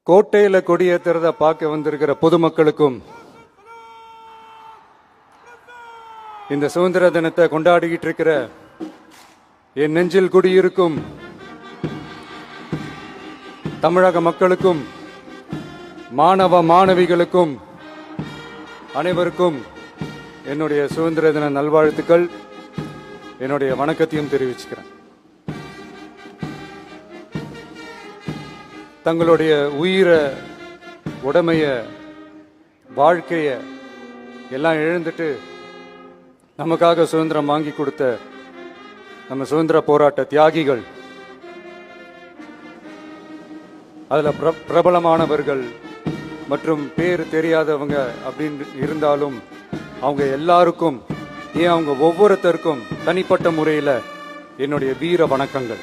கோட்டையில கொடியேற்றுறத பார்க்க வந்திருக்கிற பொதுமக்களுக்கும் இந்த சுதந்திர தினத்தை கொண்டாடிக்கிட்டு இருக்கிற என் நெஞ்சில் குடியிருக்கும் தமிழக மக்களுக்கும் மாணவ மாணவிகளுக்கும் அனைவருக்கும் என்னுடைய சுதந்திர தின நல்வாழ்த்துக்கள், என்னுடைய வணக்கத்தையும் தெரிவிச்சுக்கிறேன். தங்களுடைய உயிரை, உடமைய, வாழ்க்கைய எல்லாம் இழந்துட்டு நமக்காக சுதந்திரம் வாங்கி கொடுத்த நம்ம சுதந்திர போராட்ட தியாகிகள், அதுல பிரபலமானவர்கள் மற்றும் பேர் தெரியாதவங்க அப்படின்னு இருந்தாலும் அவங்க எல்லாருக்கும், ஏன் அவங்க ஒவ்வொருத்தருக்கும் தனிப்பட்ட முறையில் என்னுடைய வீர வணக்கங்கள்.